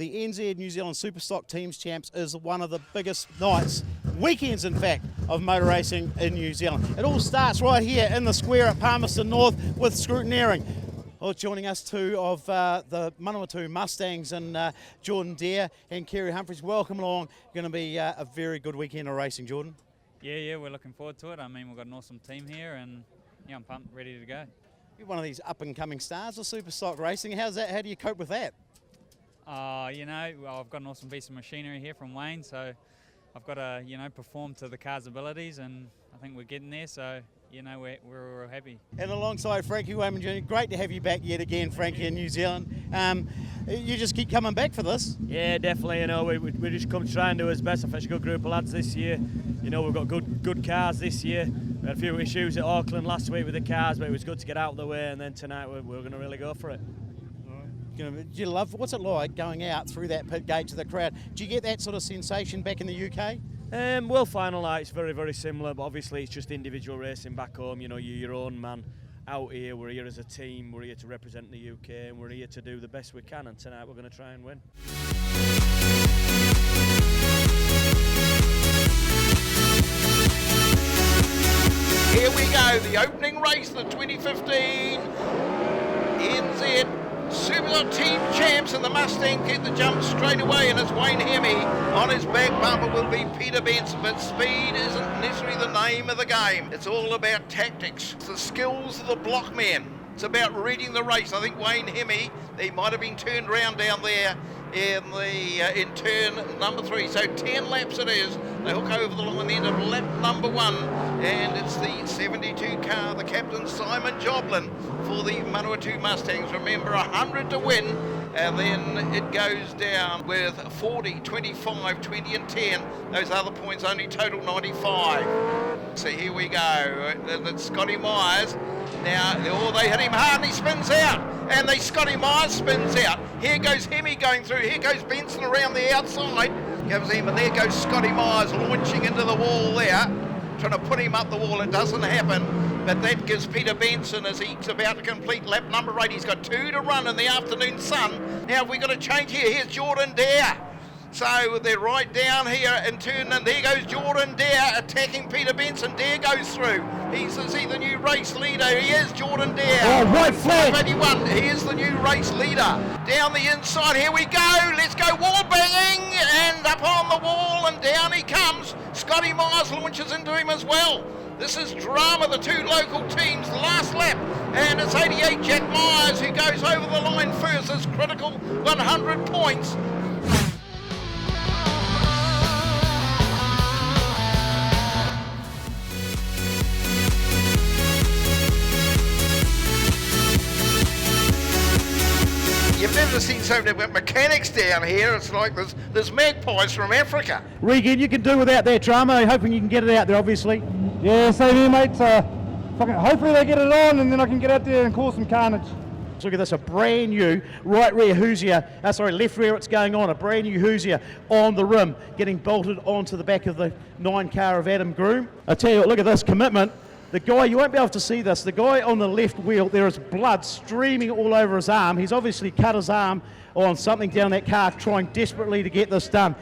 The NZ New Zealand Superstock Teams Champs is one of the biggest nights, weekends in fact, of motor racing in New Zealand. It all starts right here in the square at Palmerston North with scrutineering. Well, joining us two of the Manawatu Mustangs and Jordan Dare and Kerry Humphries. Welcome along. Going to be a very good weekend of racing, Jordan. Yeah, we're looking forward to it. I mean, we've got an awesome team here, and yeah, I'm pumped, ready to go. You're one of these up-and-coming stars of Superstock racing. How's that? How do you cope with that? You know, I've got an awesome piece of machinery here from Wayne, so I've got to, perform to the car's abilities, and I think we're getting there, so, we're happy. And alongside Frankie Wayman Jr., great to have you back yet again, Frankie, in New Zealand. You just keep coming back for this? Yeah, definitely. We just come to try and do our best. I think it's a good group of lads this year. We've got good cars this year. We had a few issues at Auckland last week with the cars, but it was good to get out of the way, and then tonight we're going to really go for it. Do you love, what's it like going out through that pit gate to the crowd? Do you get that sort of sensation back in the UK? Well, final night, it's very, very similar, but obviously it's just individual racing back home. You're your own man. Out here, we're here as a team, we're here to represent the UK, and we're here to do the best we can, and tonight we're going to try and win. Here we go, the opening race, the 2015 ENZED Superstock Team Champs, and the Mustang get the jump straight away, and it's Wayne Hemi. On his back bumper will be Peter Benson, but speed isn't necessarily the name of the game. It's all about tactics. It's the skills of the blockman. It's about reading the race. I think Wayne Hemi, he might have been turned around down there in turn number 3. So 10 laps it is. They hook over the line end of lap number 1, and it's the 72 car, the captain Simon Joplin for the Manawatu Mustangs. Remember, 100 to win, and then it goes down with 40, 25, 20 and 10. Those other points only total 95. So here we go. That's Scotty Myers. Now, they hit him hard and he spins out. And Scotty Myers spins out. Here goes Hemi going through. Here goes Benson around the outside. Gives him, and there goes Scotty Myers launching into the wall there. Trying to put him up the wall. It doesn't happen. But that gives Peter Benson, as he's about to complete lap number 8. He's got 2 to run in the afternoon sun. Now we've got to change here. Here's Jordan Dare. So they're right down here in turn, and there goes Jordan Dare attacking Peter Benson. Dare goes through. Is he the new race leader? He is Jordan Dare. Oh, white flag. 581. He is the new race leader. Down the inside, here we go. Let's go wall banging, and up on the wall, and down he comes. Scotty Myers launches into him as well. This is drama, the two local teams, last lap, and it's 88 Jack Myers who goes over the line first. It's critical 100 points. You've never seen so many mechanics down here. It's like there's magpies from Africa. Regan, you can do without that drama. Hoping you can get it out there, obviously. Yeah, same here, mate. Hopefully they get it on, and then I can get out there and cause some carnage. Look at this, a brand new right rear Hoosier, left rear it's going on, a brand new Hoosier on the rim, getting bolted onto the back of the 9 car of Adam Groom. I tell you what, look at this commitment. The guy, you won't be able to see this, the guy on the left wheel, there is blood streaming all over his arm. He's obviously cut his arm on something down that car, trying desperately to get this done.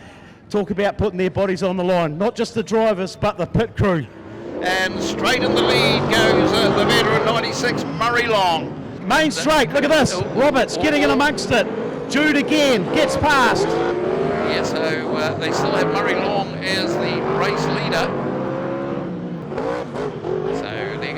Talk about putting their bodies on the line, not just the drivers, but the pit crew. And straight in the lead goes the veteran 96, Murray Long. Main straight, look at this, Roberts getting in amongst it. Jude again, gets past. Yeah, so they still have Murray Long as the race leader.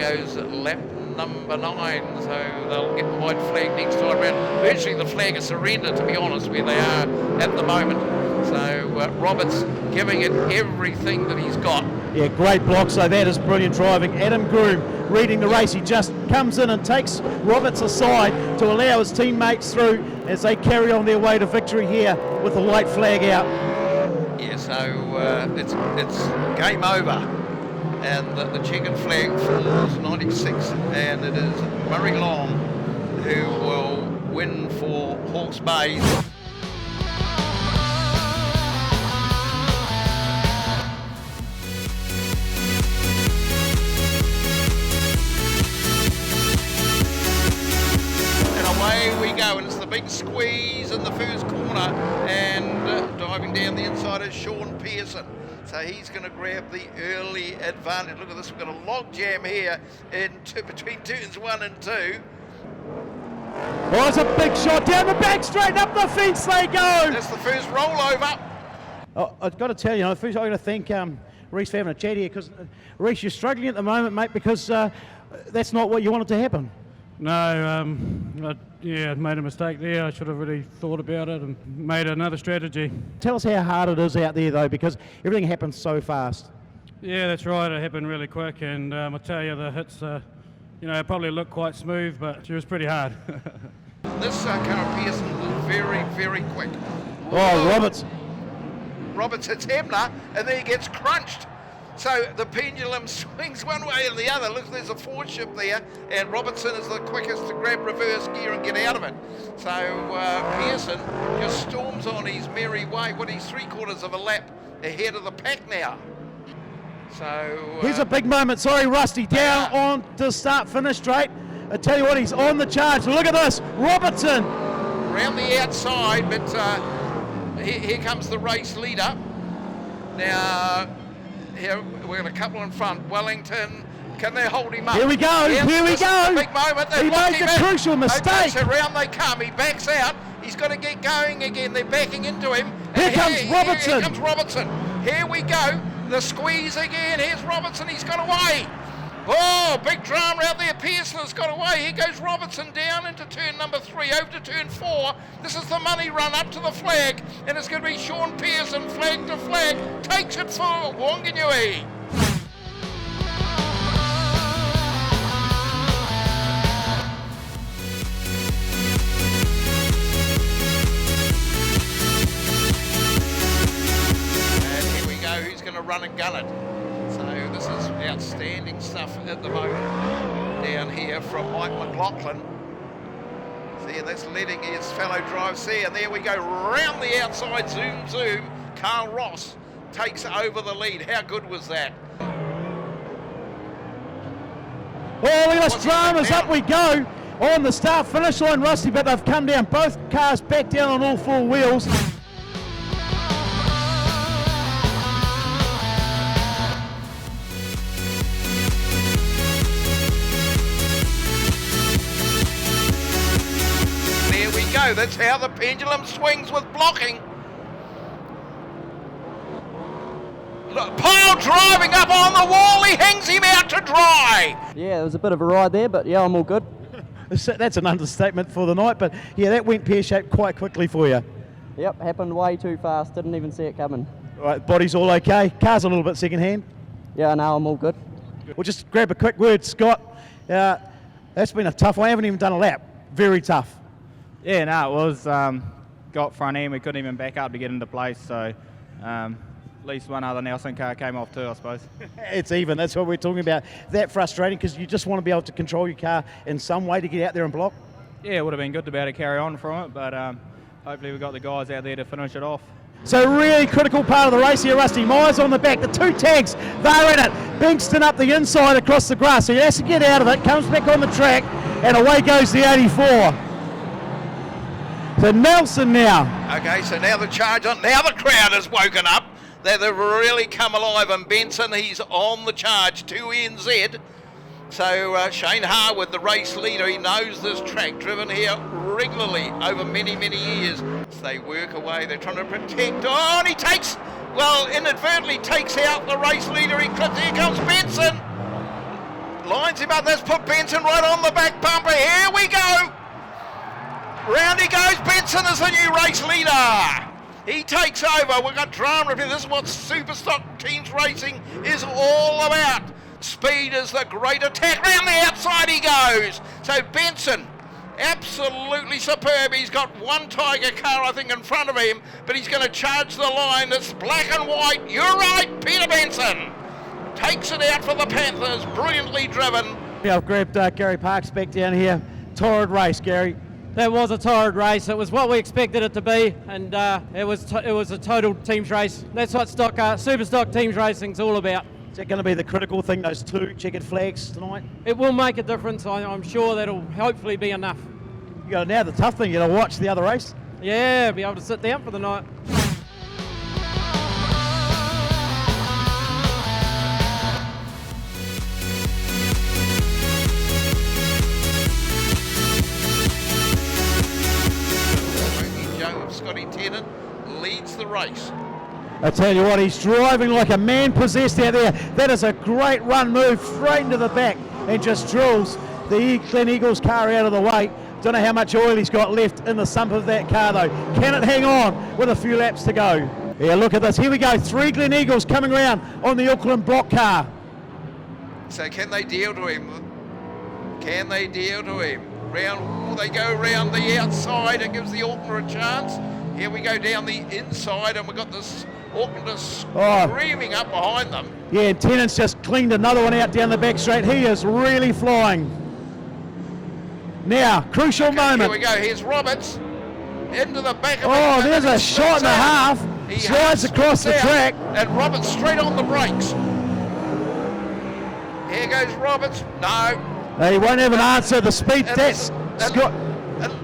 Goes lap number 9, so they'll get the white flag next time around. Virtually the flag is surrendered, to be honest, where they are at the moment. So Roberts giving it everything that he's got. Yeah, great block, so that is brilliant driving. Adam Groom reading the race. He just comes in and takes Roberts aside to allow his teammates through as they carry on their way to victory here with the white flag out. Yeah, so it's game over. And the checkered flag falls 96, and it is Murray Long who will win for Hawke's Bay. And away we we go, and it's the big squeeze in the first corner, and diving down the inside is Sean Pearson. So he's going to grab the early advantage. Look at this, we've got a log jam here between turns 1 and 2. Oh, it's a big shot down the back straight, up the fence they go. That's the first rollover. Oh, I've got to tell you, first I've got to thank Reece for having a chat here, because Reece, you're struggling at the moment, mate, because that's not what you wanted to happen. No, I made a mistake there. I should have really thought about it and made another strategy. Tell us how hard it is out there, though, because everything happens so fast. Yeah, that's right. It happened really quick, and I tell you, the hits, probably looked quite smooth, but it was pretty hard. This Carl Pearson was very, very quick. Oh, Roberts hits Hebner, and then he gets crunched. So the pendulum swings one way and the other. Look, there's a forward ship there, and Robertson is the quickest to grab reverse gear and get out of it. So Pearson just storms on his merry way. He's 3/4 of a lap ahead of the pack now. So here's a big moment. Sorry, Rusty, down on to start-finish straight. I tell you what, he's on the charge. Look at this, Robertson. Around the outside, but here comes the race leader. Now, here we've got a couple in front. Wellington, can they hold him up? Here we go, Yes, here we this go. is the big moment. He made the crucial mistake. Okay, so round they come. He backs out. He's got to get going again. They're backing into him. Here comes Robertson. Here comes Robertson. Here we go. The squeeze again. Here's Robertson. He's got away. Oh, big drama out there. Pearson has got away. Here goes Robertson down into turn number 3, over to turn 4. This is the money run up to the flag, and it's going to be Sean Pearson, flag to flag, takes it for Wanganui. And here we go. Who's going to run and gun it? So this is outstanding stuff at the moment down here from Mike McLaughlin. See, that's letting his fellow drive see, and there we go, round the outside, zoom, zoom. Carl Ross takes over the lead. How good was that? Oh, look at this, dramas, up we go on the start-finish line, Rusty, but they've come down, both cars back down on all 4 wheels. Go. That's how the pendulum swings with blocking. Look, Paul driving up on the wall, he hangs him out to dry. Yeah, it was a bit of a ride there, but yeah, I'm all good. That's an understatement for the night, but yeah, that went pear-shaped quite quickly for you. Yep, happened way too fast, didn't even see it coming. All right, body's all okay. Car's a little bit second-hand. Yeah, no, I'm all good. We'll just grab a quick word, Scott. That's been a tough one. I haven't even done a lap. Very tough. Yeah, no, it was got front end. We couldn't even back up to get into place. So at least one other Nelson car came off too, I suppose. It's even. That's what we're talking about. That frustrating because you just want to be able to control your car in some way to get out there and block. Yeah, it would have been good to be able to carry on from it, but hopefully we've got the guys out there to finish it off. So really critical part of the race here, Rusty. Myers on the back, the 2 tags, they're in it. Bingston up the inside across the grass, so he has to get out of it, comes back on the track, and away goes the 84. So Nelson now. Okay, so now the charge on. Now the crowd has woken up. They've really come alive, and Benson, he's on the charge to ENZED. So Shane Harwood, the race leader, he knows this track, driven here regularly over many, many years. So they work away, they're trying to protect. Oh, and he takes, well, inadvertently takes out the race leader. He clips, here comes Benson. Lines him up, that's put Benson right on the back bumper. Here we go. Round he goes, Benson is the new race leader. He takes over, we've got drama. This is what Superstock teams racing is all about. Speed is the great attack. Round the outside he goes. So Benson, absolutely superb. He's got one Tiger car, I think, in front of him, but he's going to charge the line. It's black and white. You're right, Peter Benson takes it out for the Panthers. Brilliantly driven. Yeah, I've grabbed Gary Parks back down here. Torrid race, Gary. That was a torrid race. It was what we expected it to be, and it was a total teams race. That's what Superstock teams racing's all about. Is that going to be the critical thing, those 2 checkered flags tonight? It will make a difference. I'm sure that'll hopefully be enough. You got now the tough thing, you got to watch the other race. Yeah, be able to sit down for the night. Scotty Tennant leads the race. I tell you what, he's driving like a man possessed out there. That is a great run move straight into the back and just drills the Glen Eagles car out of the way. Don't know how much oil he's got left in the sump of that car though. Can it hang on with a few laps to go? Yeah, look at this. Here we go. 3 Glen Eagles coming around on the Auckland block car. So can they deal to him? Can they deal to him? They go round the outside. It gives the Auckland a chance. Here we go down the inside, and we've got this Auckland screaming up behind them. Yeah, and Tennant's just cleaned another one out down the back straight. He is really flying. Now, crucial moment. Here we go. Here's Roberts into the back of it. There's a shot and a half. He slides across the track. And Roberts straight on the brakes. Here goes Roberts. No. He won't have an answer. The speed test. And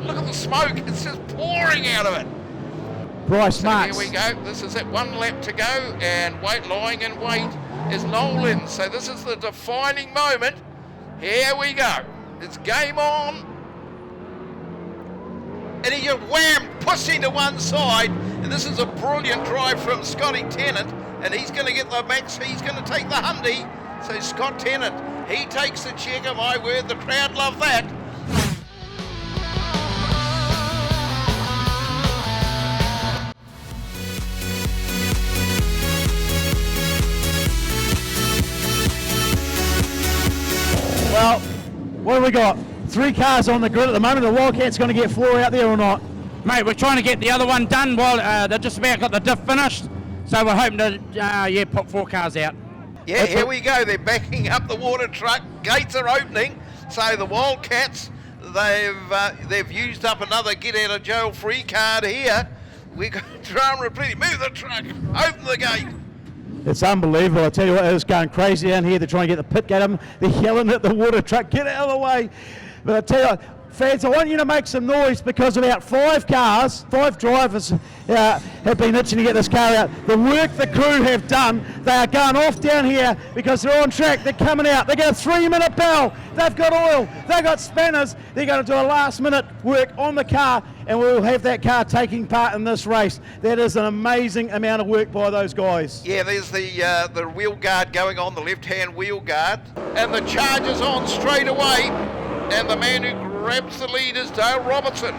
look at the smoke. It's just pouring out of it. Bryce Marks. Here we go. This is it. 1 lap to go. And lying in wait is Nolan. So this is the defining moment. Here we go. It's game on. And he just wham, pushing to one side. And this is a brilliant drive from Scotty Tennant. And he's going to get the max. He's going to take the Hyundai. So Scott Tennant, he takes the checker. My word, the crowd love that. Well, what have we got? 3 cars on the grid at the moment. The Wildcat's going to get 4 out there or not? Mate, we're trying to get the other one done while they've just about got the diff finished. So we're hoping to, put 4 cars out. Yeah, here we go. They're backing up the water truck. Gates are opening. So the Wildcats, they've used up another get out of jail free card here. We've got drum repeating. Move the truck. Open the gate. It's unbelievable. I tell you what, it's going crazy down here. They're trying to get the pit gate up. They're yelling at the water truck, get out of the way. But I tell you what, fans, I want you to make some noise because about 5 drivers have been itching to get this car out. The work the crew have done, they are going off down here because they're on track, they're coming out. They got a 3-minute bell, they've got oil, they've got spanners, they're going to do a last minute work on the car and we'll have that car taking part in this race. That is an amazing amount of work by those guys. Yeah, there's the wheel guard going on, the left-hand wheel guard. And the charge is on straight away. And the man who grabs the lead is Dale Robertson.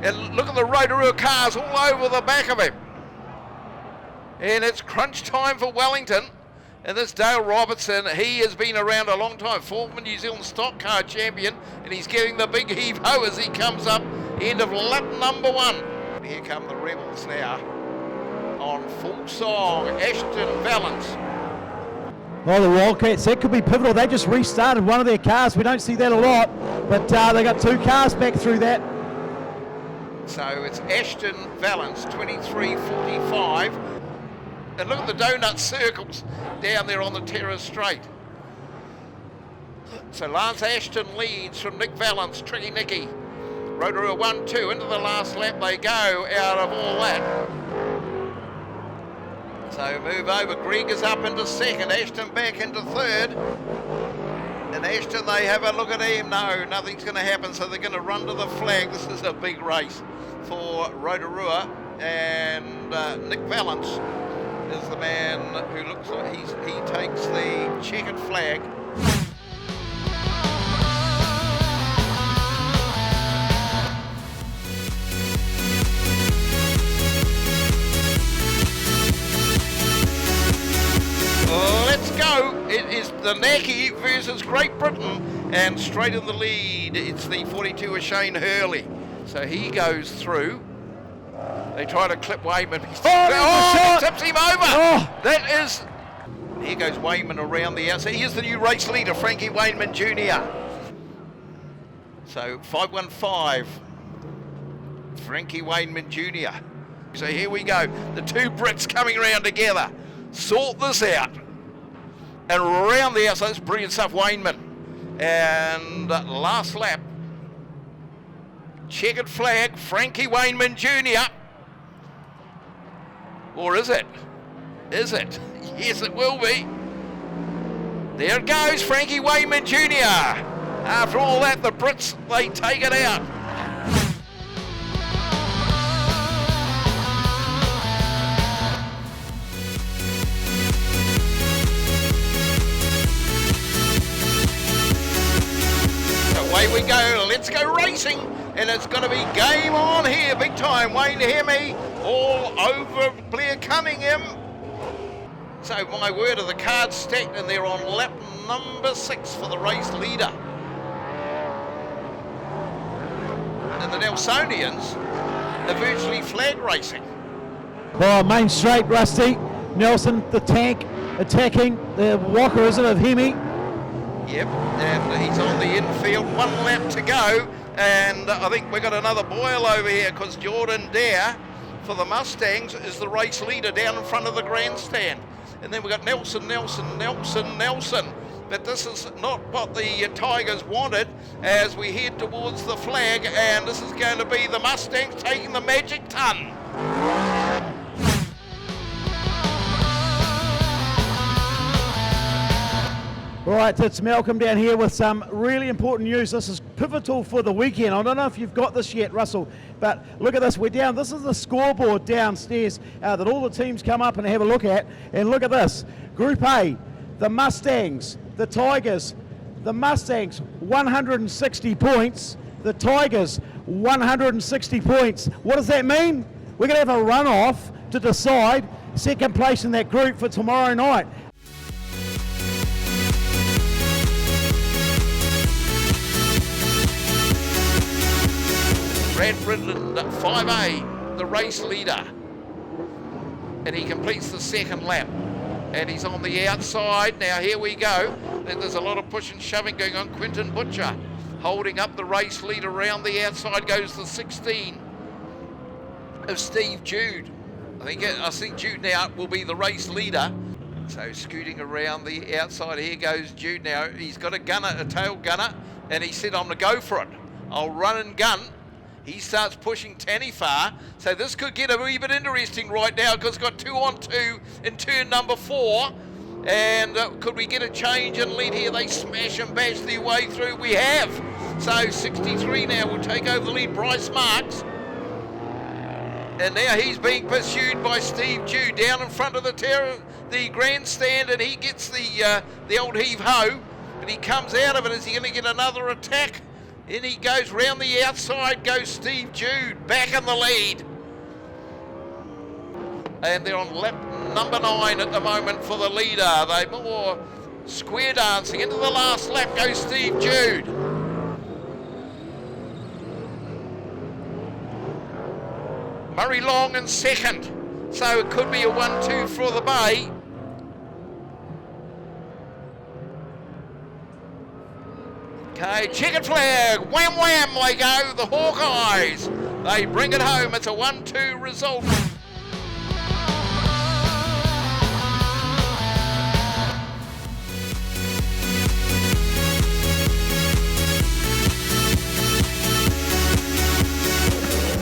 And look at the Rotorua cars all over the back of him. And it's crunch time for Wellington. And this Dale Robertson, he has been around a long time, former New Zealand stock car champion, and he's getting the big heave-ho as he comes up end of lap number 1. Here come the Rebels now on full song, Ashton Valance. Well, the Wildcats, that could be pivotal. They just restarted one of their cars. We don't see that a lot, but they got 2 cars back through that. So it's Ashton Valance, 23.45. And look at the donut circles down there on the Terrace Straight. So Lance Ashton leads from Nick Valance, Tricky Nicky. Rotorua 1-2, into the last lap they go out of all that. So move over, Greg is up into 2nd, Ashton back into 3rd. And Ashton, they have a look at him. No, nothing's going to happen, so they're going to run to the flag. This is a big race for Rotorua. And Nick Valance is the man who looks like he takes the checkered flag. Let's go. It is the Naki versus Great Britain, and straight in the lead it's the 42 of Shane Hurley. So he goes through. They try to clip Wayman. He tips him over. That is. Here goes Wayman around the outside. Here's the new race leader, Frankie Wayman Jr. So 515, Frankie Wayman Jr. So here we go. The 2 Brits coming around together. Sort this out. And around the outside, that's brilliant stuff, Wayman. And last lap, Checkered flag, Frankie Wayneman Jr. Or is it? Is it? Yes, it will be. There it goes, Frankie Wayneman Jr. After all that, the Brits, they take it out. Away we go, let's go racing, and it's going to be game on here, big time. Wayne Hemi all over Blair Cunningham. So my word, are the cards stacked, and they're on lap number 6 for the race leader. And the Nelsonians are virtually flag racing. Oh, main straight, Rusty. Nelson, the tank, attacking the walker, is it, of Hemi? Yep, and he's on the infield, 1 lap to go, and I think we've got another boil over here because Jordan Dare for the Mustangs is the race leader down in front of the grandstand. And then we've got Nelson. But this is not what the Tigers wanted as we head towards the flag, and this is going to be the Mustangs taking the magic ton. Right, it's Malcolm down here with some really important news. This is pivotal for the weekend. I don't know if you've got this yet, Russell, but look at this. We're down. This is the scoreboard downstairs that all the teams come up and have a look at. And look at this. Group A, the Mustangs, the Tigers. The Mustangs, 160 points. The Tigers, 160 points. What does that mean? We're going to have a runoff to decide second place in that group for tomorrow night. Bradford 5A, the race leader, and he completes the second lap, and he's on the outside. Now here we go, and there's a lot of push and shoving going on. Quinton Butcher holding up the race leader. Around the outside goes the 16 of Steve Jude. I think Jude now will be the race leader. So scooting around the outside, here goes Jude now. He's got a gunner, a tail gunner, and he said, I'm going to go for it. I'll run and gun. He starts pushing Tanifar, so this could get a wee bit interesting right now because it's got 2 on 2 in turn number 4. And could we get a change in lead here? They smash and bash their way through. We have. So 63 now will take over the lead, Bryce Marks. And now he's being pursued by Steve Jude down in front of the grandstand, and he gets the old heave-ho, and he comes out of it. Is he going to get another attack? In he goes round the outside, goes Steve Jude, back in the lead. And they're on lap number 9 at the moment for the leader. They're more square dancing. Into the last lap goes Steve Jude. Murray Long in second. So it could be a 1-2 for the Bay. Okay, checkered flag, wham wham they go, the Hawkeyes. They bring it home, it's a 1-2 result.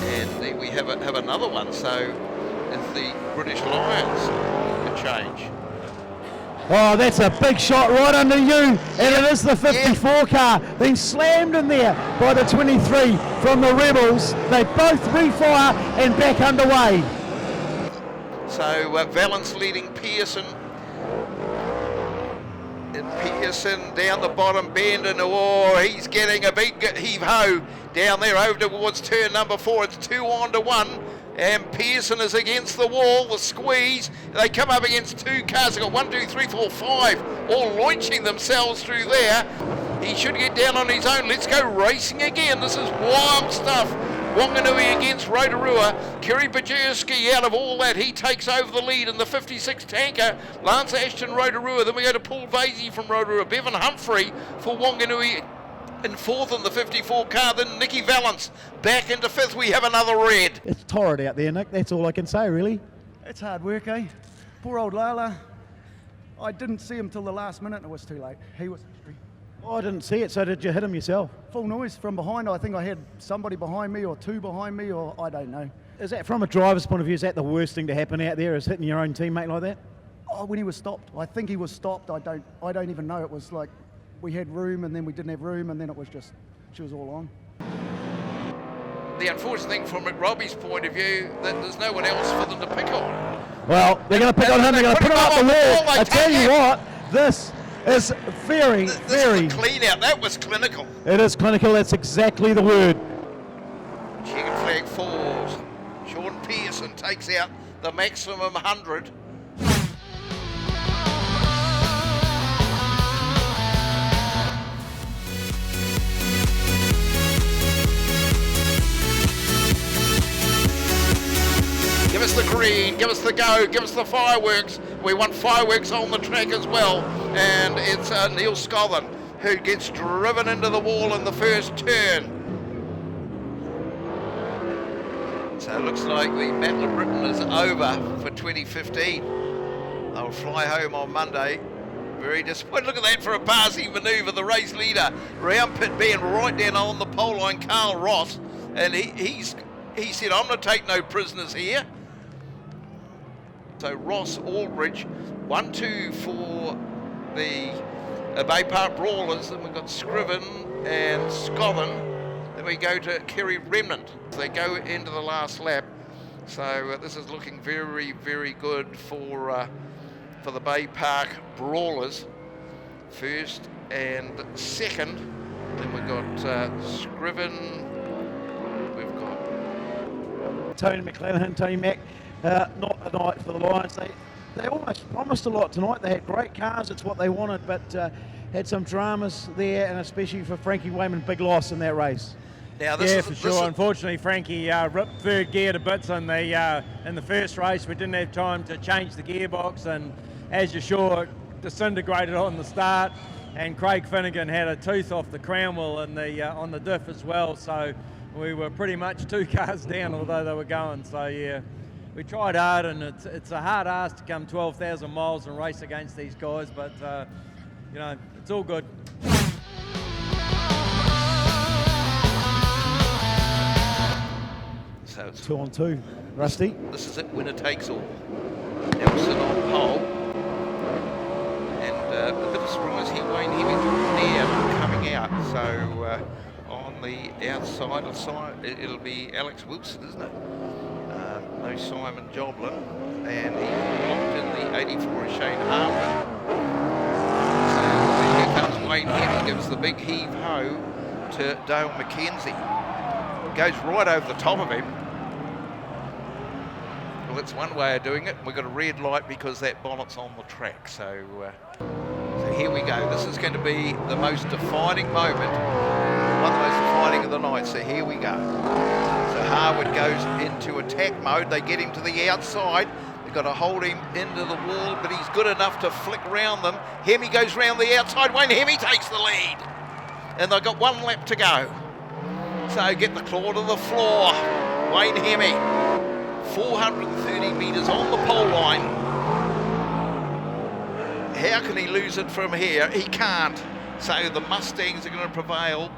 And we have another one, so it's the British Lions a change. Oh, that's a big shot right under you, and it is the 54 car being slammed in there by the 23 from the Rebels. They both refire and back underway. So Valence leading Pearson. And Pearson down the bottom bend, and he's getting a big heave-ho down there over towards turn number 4. It's 2 on to 1. And Pearson is against the wall, the squeeze. They come up against 2 cars. They've got 1, 2, 3, 4, 5, all launching themselves through there. He should get down on his own. Let's go racing again. This is wild stuff. Wanganui against Rotorua. Kerry Bajewski out of all that. He takes over the lead in the 56 tanker. Lance Ashton, Rotorua. Then we go to Paul Vasey from Rotorua. Bevan Humphrey for Wanganui in 4th in the 54 car. Then Nicky Valance back into 5th. We have another red. It's torrid out there, Nick. That's all I can say, really. It's hard work, eh? Poor old Lala. I didn't see him till the last minute and it was too late. He was Oh, I didn't see it, so did you hit him yourself? Full noise from behind. I think I had somebody behind me or two behind me, or I don't know. Is that, from a driver's point of view, is that the worst thing to happen out there, is hitting your own teammate like that? Oh, when he was stopped. I think he was stopped. I don't even know. It was like we had room and then we didn't have room, and then it was just, she was all on. The unfortunate thing from McRobbie's point of view, that there's no one else for them to pick on. Well, they're going to pick on him, they're going to put him up the wall. I tell you what, this is very, very... This is a clean out. That was clinical. It is clinical, that's exactly the word. Checkered flag falls. Sean Pearson takes out the maximum 100. Give us the green, give us the go, give us the fireworks. We want fireworks on the track as well. And it's Neil Scotland who gets driven into the wall in the first turn. So it looks like the Battle of Britain is over for 2015. They'll fly home on Monday. Very disappointed. Look at that for a passing manoeuvre. The race leader, round pit being right down on the pole line, Carl Ross. And he said, I'm going to take no prisoners here. So Ross, Aldridge, 1-2 for the Bay Park Brawlers. Then we've got Scriven and Scotland. Then we go to Kerry Remnant. They go into the last lap. So this is looking very, very good for the Bay Park Brawlers. First and second. Then we've got Scriven. We've got Tony McClanahan, Tony Mac, not a night for the Lions. They almost promised a lot tonight. They had great cars, it's what they wanted, but had some dramas there, and especially for Frankie Wayman, big loss in that race. Now for sure. Unfortunately, Frankie ripped third gear to bits in the first race. We didn't have time to change the gearbox, and as you saw, it disintegrated on the start. And Craig Finnegan had a tooth off the crown wheel on the diff as well. So we were pretty much 2 cars down, although they were going. So yeah, we tried hard, and it's a hard ask to come 12,000 miles and race against these guys. But you know, it's all good. So it's 2 on 2, Rusty. This is it, winner takes all. Nelson on pole. And a bit of surprise here, Wayne Hemmington now coming out. So on the outside of side, it'll be Alex Wilson, isn't it? No Simon Joblin. And he locked in the 84 of Shane Harper. So here comes Wayne Hemmington, gives the big heave-ho to Dale McKenzie. Goes right over the top of him. Well, that's one way of doing it. We've got a red light because that bonnet's on the track. So here we go. This is going to be the most defining moment, one of the most defining of the night. So here we go. So Harwood goes into attack mode. They get him to the outside. They've got to hold him into the wall, but he's good enough to flick round them. Hemi goes round the outside. Wayne Hemi takes the lead. And they've got 1 lap to go. So get the claw to the floor. Wayne Hemi, 430 metres on the pole line. How can he lose it from here? He can't. So the Mustangs are going to prevail.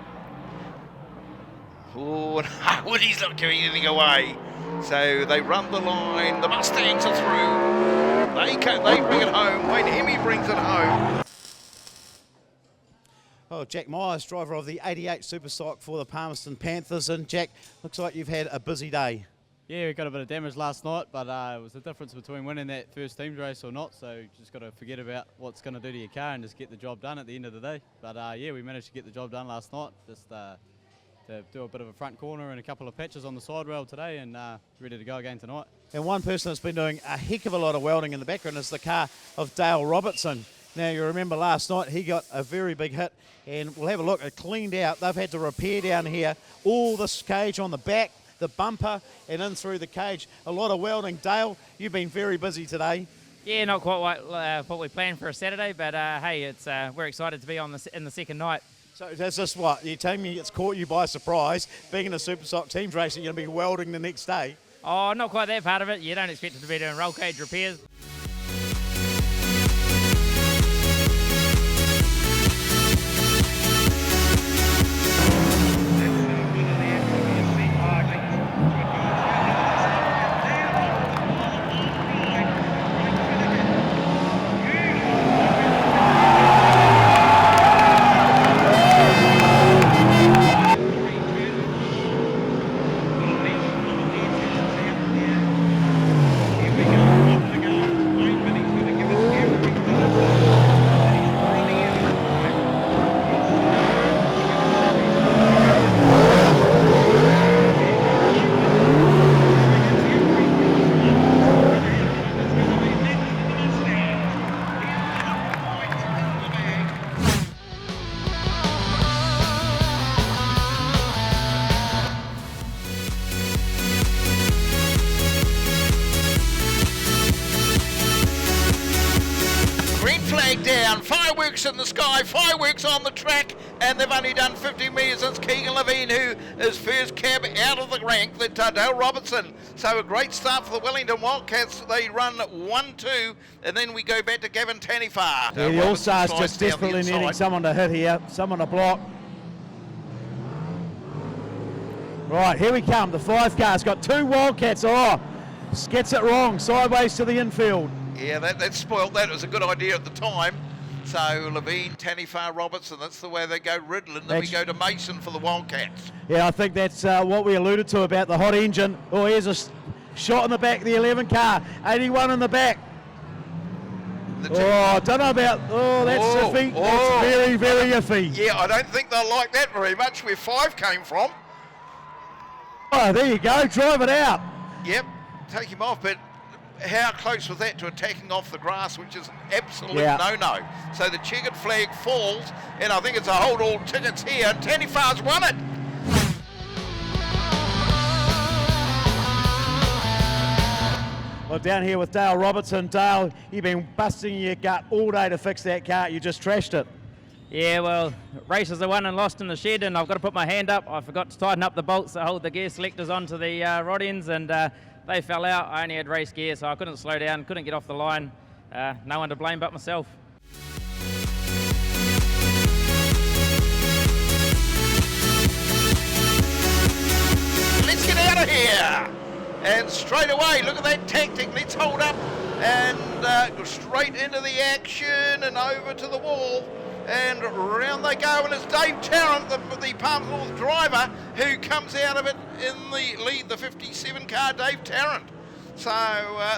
Oh, and Harwood, he's not giving anything away. So they run the line. The Mustangs are through. They bring it home. Wayne Hemi brings it home. Oh, Jack Myers, driver of the 88 Superstock for the Palmerston Panthers. And Jack, looks like you've had a busy day. Yeah, we got a bit of damage last night, but it was the difference between winning that first teams race or not. So you just got to forget about what's going to do to your car and just get the job done at the end of the day. But yeah, we managed to get the job done last night. Just to do a bit of a front corner and a couple of patches on the side rail today, and ready to go again tonight. And one person that's been doing a heck of a lot of welding in the background is the car of Dale Robertson. Now, you remember last night he got a very big hit, and we'll have a look. It cleaned out. They've had to repair down here all this cage on the back, the bumper, and in through the cage. A lot of welding. Dale, you've been very busy today. Yeah, not quite what we planned for a Saturday, but hey, it's we're excited to be in the second night. So is this what? You're telling me it's caught you by surprise, being in a Superstock teams race, and you're going to be welding the next day? Oh, not quite that part of it. You don't expect it to be doing roll cage repairs. down. Fireworks in the sky, fireworks on the track, and they've only done 50 metres. It's Keegan Levine who is first cab out of the rank, then Dale Robertson. So a great start for the Wellington Wildcats. They run 1-2, and then we go back to Gavin Tanifar. Yeah, the All-Stars just desperately needing someone to hit here, someone to block. Right, here we come. The 5 car's got 2 Wildcats. Oh, gets it wrong, sideways to the infield. Yeah, that spoiled that. It was a good idea at the time. So Levine, Tanifar, Robertson, that's the way they go. Ridlin, then we go to Mason for the Wildcats. Yeah, I think that's what we alluded to about the hot engine. Oh, here's a shot in the back of the 11 car. 81 in the back. I don't know about, that's iffy. That's very, very iffy. Yeah, I don't think they'll like that very much, where 5 came from. Oh, there you go, drive it out. Yep, take him off, but how close was that to attacking off the grass, which is an absolute no-no. So the checkered flag falls, and I think it's a hold all tickets here, and Tanifar's won it. Well, down here with Dale Robertson. Dale, you've been busting your gut all day to fix that car. You just trashed it. Yeah, well, races are won and lost in the shed, and I've got to put my hand up. I forgot to tighten up the bolts that hold the gear selectors onto the rod ends, and they fell out. I only had race gear, so I couldn't slow down, couldn't get off the line. No one to blame but myself. Let's get out of here. And straight away, look at that tactic. Let's hold up and go straight into the action and over to the wall. And round they go, and it's Dave Tarrant, the Palm North driver, who comes out of it in the lead, the 57 car, Dave Tarrant. So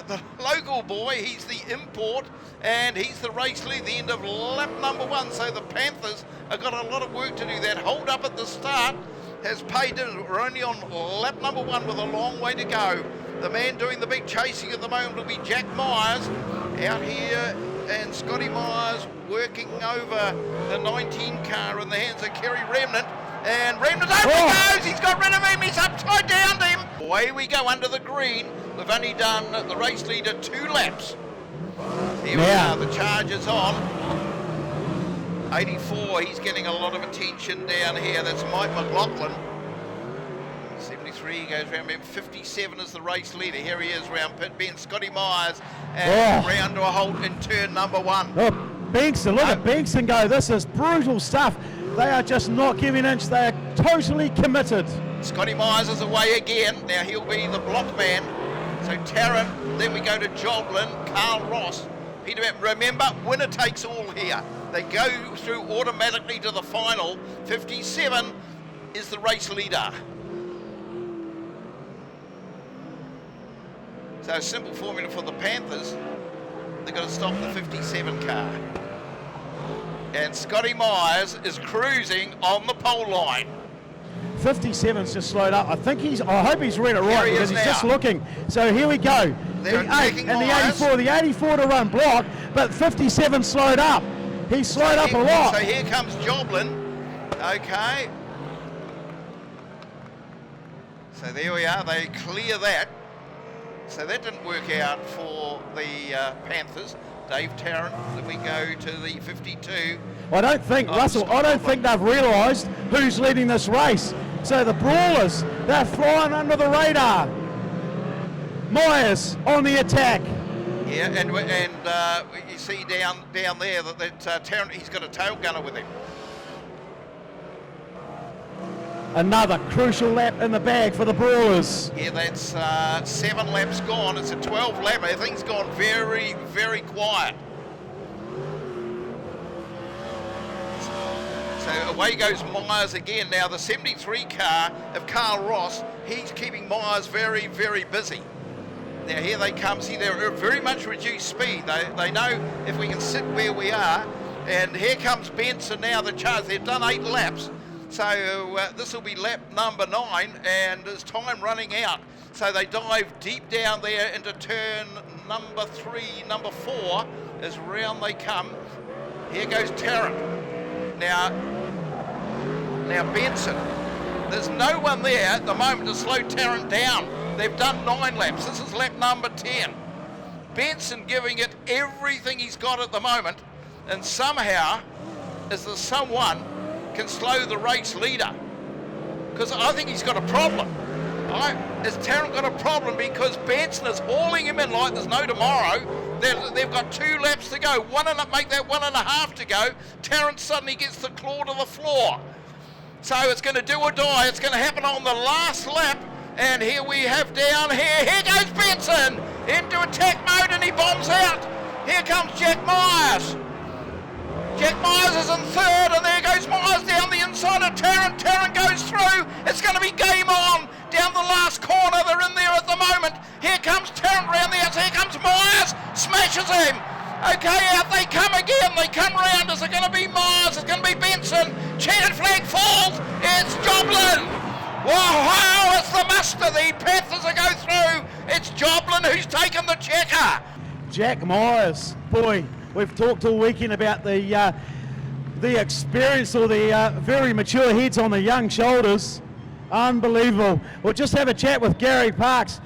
the local boy, he's the import, and he's the race lead, the end of lap number 1. So the Panthers have got a lot of work to do. That hold up at the start has paid in. We're only on lap number 1 with a long way to go. The man doing the big chasing at the moment will be Jack Myers out here, and Scotty Myers working over the 19 car in the hands of Kerry Remnant. And Remnant over he goes, he's got rid of him, he's upside down to him. Away we go under the green. We've only done the race leader 2 laps. Here we are, the charge is on. 84, he's getting a lot of attention down here. That's Mike McLaughlin. 73 goes round him. 57 is the race leader. Here he is round pit Ben, Scotty Myers, and round to a halt in turn number 1. Oh, Bankston, look at Bankston go. This is brutal stuff. They are just not giving inch. They are totally committed. Scotty Myers is away again. Now he'll be the block man. So Tarrant, then we go to Joblin, Carl Ross, Peter. Remember, winner takes all here. They go through automatically to the final. 57 is the race leader. So a simple formula for the Panthers. They've got to stop the 57 car. And Scotty Myers is cruising on the pole line. 57's just slowed up. I hope he's read it right, because he's just looking. So here we go. The 8 and the 84 to run block, but 57 slowed up. He slowed up a lot. So here comes Joblin. Okay. So there we are. They clear that. So that didn't work out for the Panthers. Dave Tarrant, then we go to the 52. I don't think, Russell, I don't think they've realised who's leading this race. So the Brawlers, they're flying under the radar. Myers on the attack. Yeah, and you see down there that Tarrant, he's got a tail gunner with him. Another crucial lap in the bag for the Brawlers. Yeah, that's 7 laps gone. It's a 12 lap. Everything's gone very, very quiet. So away goes Myers again. Now the 73 car of Carl Ross, he's keeping Myers very, very busy. Now here they come. See, they're very much reduced speed. They know if we can sit where we are. And here comes Benson now, the charge. They've done 8 laps. So this will be lap number 9, and there's time running out. So they dive deep down there into turn number 3, number 4, as round they come. Here goes Tarrant. Now Benson. There's no one there at the moment to slow Tarrant down. They've done 9 laps. This is lap number 10. Benson giving it everything he's got at the moment. and somehow, is there someone can slow the race leader? Because I think he's got a problem. Has Tarrant got a problem because Benson is hauling him in like there's no tomorrow? They've got 2 laps to go, make that 1.5 to go. Tarrant suddenly gets the claw to the floor. So it's going to do or die. It's going to happen on the last lap. And here we have down here. Here goes Benson into attack mode and he bombs out. Here comes Jack Myers. Jack Myers is in 3rd, and there goes Myers down the inside of Tarrant. Tarrant goes through. It's going to be game on down the last corner. They're in there at the moment. Here comes Tarrant round the outside. Here comes Myers. Smashes him. Okay, out they come again. They come round. Is it going to be Myers? It's going to be Benson. Checkered flag falls. It's Joblin. Wow, it's the muster. The Panthers will go through. It's Joblin who's taken the checker. Jack Myers, boy, we've talked all weekend about the experience or the very mature heads on the young shoulders. Unbelievable. We'll just have a chat with Gary Parks.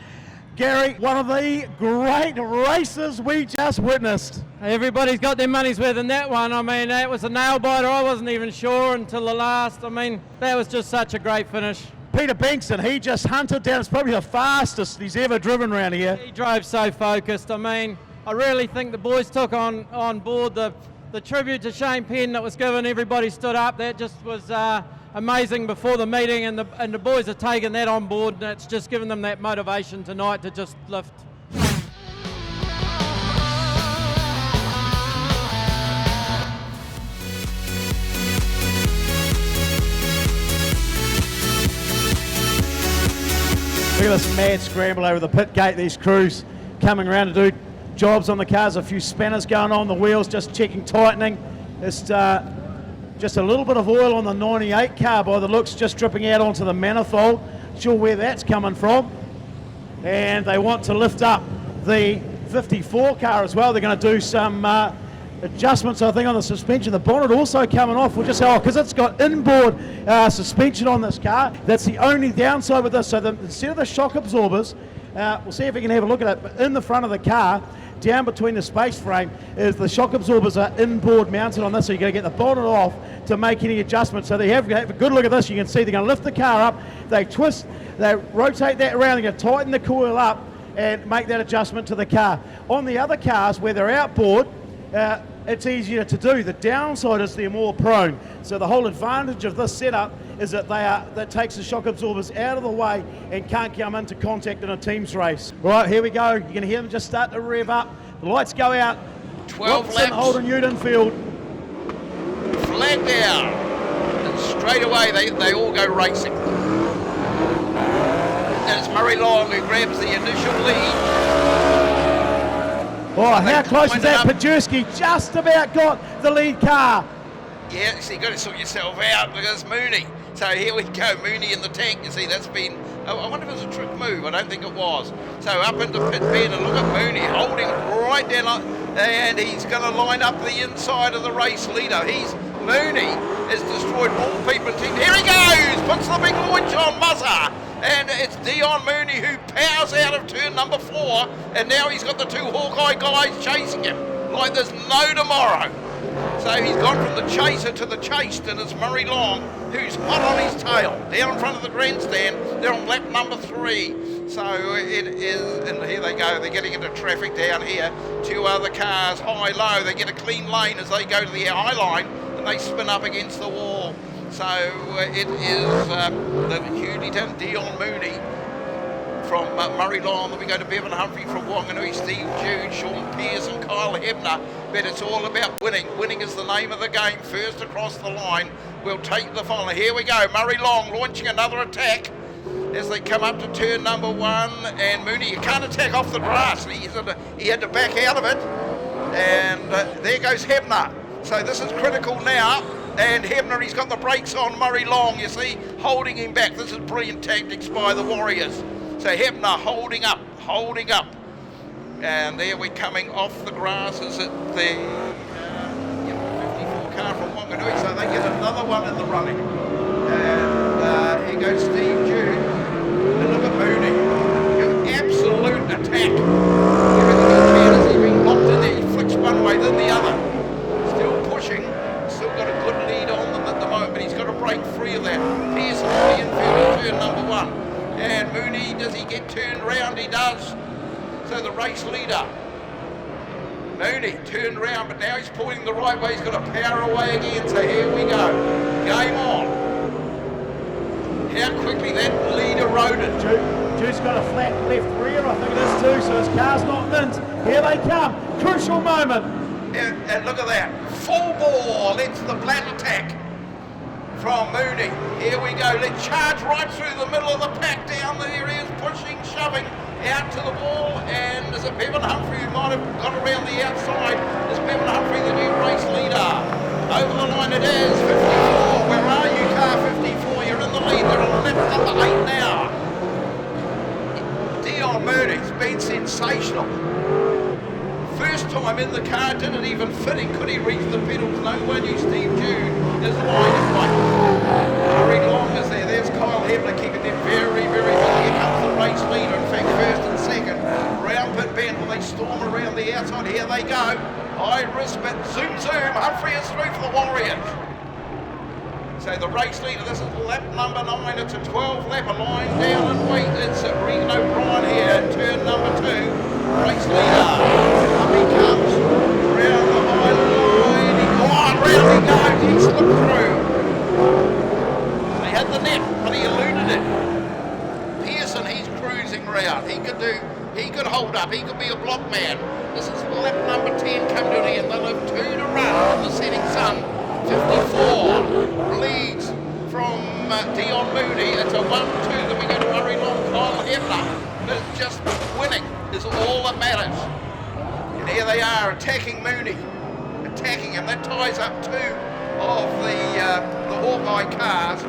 Gary, one of the great races we just witnessed. Everybody's got their money's worth in that one. I mean, that was a nail biter. I wasn't even sure until the last. I mean, that was just such a great finish. Peter Bankston, he just hunted down. It's probably the fastest he's ever driven around here. He drove so focused. I mean, I really think the boys took on board the tribute to Shane Penn that was given. Everybody stood up. That just was amazing before the meeting, and the boys have taken that on board, and it's just given them that motivation tonight to just lift. Look at this mad scramble over the pit gate. These crews coming around to do jobs on the cars. A few spanners going on the wheels, just checking tightening. It's just a little bit of oil on the 98 car by the looks, just dripping out onto the manifold. Not sure where that's coming from. And they want to lift up the 54 car as well. They're going to do some adjustments, I think, on the suspension. The bonnet also coming off. We'll just because it's got inboard suspension on this car. That's the only downside with this. So instead of the shock absorbers, we'll see if we can have a look at it. But in the front of the car, down between the space frame, is the shock absorbers are inboard mounted on this. So you're going to get the bonnet off to make any adjustments. So they have a good look at this. You can see they're going to lift the car up. They twist, they rotate that around. They're going to tighten the coil up and make that adjustment to the car. On the other cars where they're outboard, it's easier to do. The downside is they're more prone. So the whole advantage of this setup is that that takes the shock absorbers out of the way and can't come into contact in a team's race. Right, here we go. You're going to hear them just start to rev up. The lights go out. 12 Robson, laps. Holden, Udenfield. Flag down. And straight away they all go racing. And it's Murray Long who grabs the initial lead. Oh, how close is that? Pajewski just about got the lead car. Yeah, so you've got to sort yourself out because Mooney. So here we go, Mooney in the tank. You see, that's been, I wonder if it was a trick move. I don't think it was. So up into pit bend and look at Mooney holding right down, and he's going to line up the inside of the race leader. Mooney has destroyed more people. Here he goes, puts the big launch on Muzzer. And it's Dion Mooney who powers out of turn number 4, and now he's got the 2 Hawkeye guys chasing him like there's no tomorrow. So he's gone from the chaser to the chased, and it's Murray Long who's hot on his tail. Down in front of the grandstand, they're on lap number 3. So it is, and here they go, they're getting into traffic down here. 2 other cars, high-low, they get a clean lane as they go to the high line, and they spin up against the wall. So it is the Hewleyton Dion Mooney from Murray Long. Then we go to Bevan Humphrey from Wanganui, Steve Jude, Sean Pearce and Kyle Hebner. But it's all about winning. Winning is the name of the game. First across the line, we'll take the final. Here we go, Murray Long launching another attack as they come up to turn number 1. And Mooney, you can't attack off the grass. He had to back out of it. And there goes Hebner. So this is critical now. And Hebner, he's got the brakes on Murray Long, you see, holding him back. This is brilliant tactics by the Warriors. So Hebner holding up. And there we're coming off the grasses at the 54 car from Wanganui, so they get another one in the running. And here goes Steve Jude. And look at Mooney. Absolute attack. Everything he can as he's been locked in there. He flicks one way, then the other. Still he get turned round? He does. So the race leader, Mooney, turned round, but now he's pointing the right way. He's got to power away again, so here we go. Game on. How quickly that lead eroded. Jude's got a flat left rear, I think it is too, so his car's not mint. Here they come. Crucial moment. And look at that. Full bore. That's the flat attack from Mooney. Here we go. Let's charge right through the middle of the pack down there. He is pushing, shoving out to the wall. And is it Bevan Humphrey who might have got around the outside? Is Bevan Humphrey the new race leader? Over the line it is. 54. Where are you, car 54? You're in the lead. They're on lap number 8 now. Dion Mooney's been sensational. First time in the car, didn't even fit him. Could he reach the pedals? No one knew. Steve Jude is line right. Murray Long is there. There's Kyle Hebner keeping them very, very busy. Here comes the race leader. In fact, first and second. Round pit bend when they storm around the outside. Here they go. High risk, but zoom, zoom. Humphrey is through for the Warriors. So the race leader, this is lap number 9. It's a 12 lapper line down and wait. It's Regan O'Brien here, turn number 2. Race leader, up he comes, round the high line, round he goes, he slipped through. They had the net, but he eluded it. Pearson, he's cruising round, he could hold up, he could be a block man. This is lap number 10 coming to an end, they'll have 2 to run on the setting sun. 54 leads from Dion Mooney. It's a 1-2. Then we go to Murray Long, Kyle Hebner. But it's just winning is all that matters. And here they are attacking Mooney. Attacking him. That ties up 2 of the Hawkeye cars.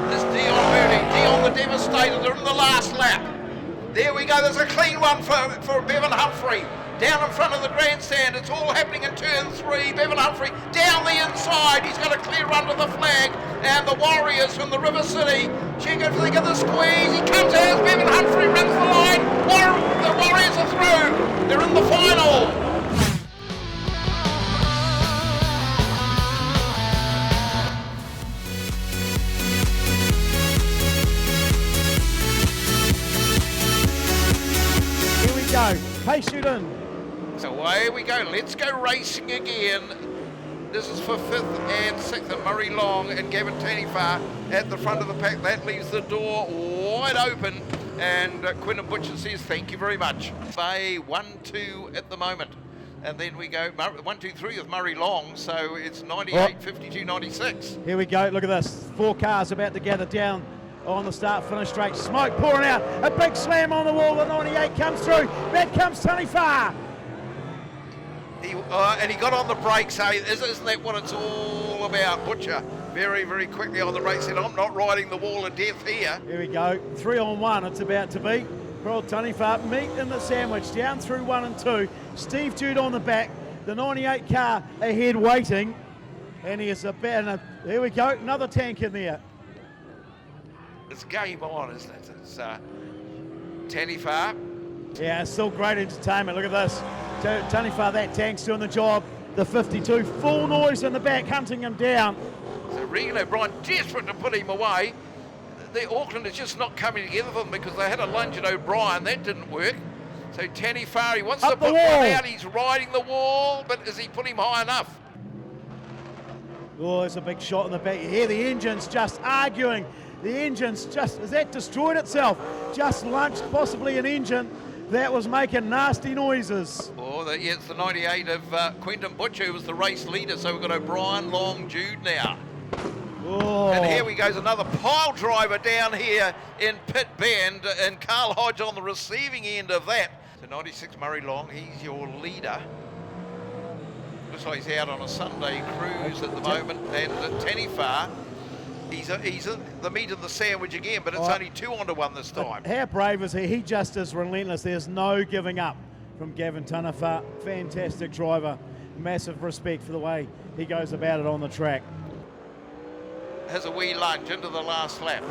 This Dion Mooney. Dion the Devastator. They're in the last lap. There we go. There's a clean one for Bevan Humphrey. Down in front of the grandstand, it's all happening in turn 3. Bevan Humphrey down the inside, he's got a clear run to the flag, and the Warriors from the River City, check if they get the squeeze, he comes out, Bevan Humphrey runs the line, the Warriors are through, they're in the final. Here we go, pace shoot in. So away we go, let's go racing again. This is for 5th and 6th, and Murray Long and Gavin Tanifar at the front of the pack. That leaves the door wide open, and Quinton Butcher says thank you very much. Bay 1-2 at the moment, and then we go 1-2-3 with Murray Long, so it's 98, 52, 96. Here we go, look at this, 4 cars about to gather down on the start-finish straight. Smoke pouring out, a big slam on the wall, the 98 comes through, back comes Tanifar. And he got on the brakes, so isn't that what it's all about? Butcher very, very quickly on the brakes, said, I'm not riding the wall of death here. Here we go, 3 on 1 it's about to be. Pearl Tanifar, meat in the sandwich, down through 1 and 2. Steve Jude on the back, the 98 car ahead waiting. And he is here we go, another tank in there. It's game on, isn't it? It's Tanifar. Yeah, it's still great entertainment, look at this. Tanifar, that tank's doing the job. The 52, full noise in the back, hunting him down. So Regan O'Brien desperate to put him away. The Auckland is just not coming together for them because they had a lunge at O'Brien, that didn't work. So Tanifar, he wants to put one out, he's riding the wall, but is he put him high enough? Oh, there's a big shot in the back. You hear the engine's just arguing. The engine's just, has that destroyed itself? Just lunched possibly an engine that was making nasty noises. Oh, yeah, it's the 98 of Quinton Butcher who was the race leader, so we've got O'Brien, Long, Jude now. Oh. And here we goes, another pile driver down here in pit bend, and Carl Hodge on the receiving end of that. So 96 Murray Long, he's your leader. Looks like he's out on a Sunday cruise at the moment, and Tanifar, he's the meat of the sandwich again, but it's only 2 onto 1 this time. How brave is he? He just is relentless. There's no giving up from Gavin Tanifar. Fantastic driver. Massive respect for the way he goes about it on the track. Has a wee lunge into the last lap.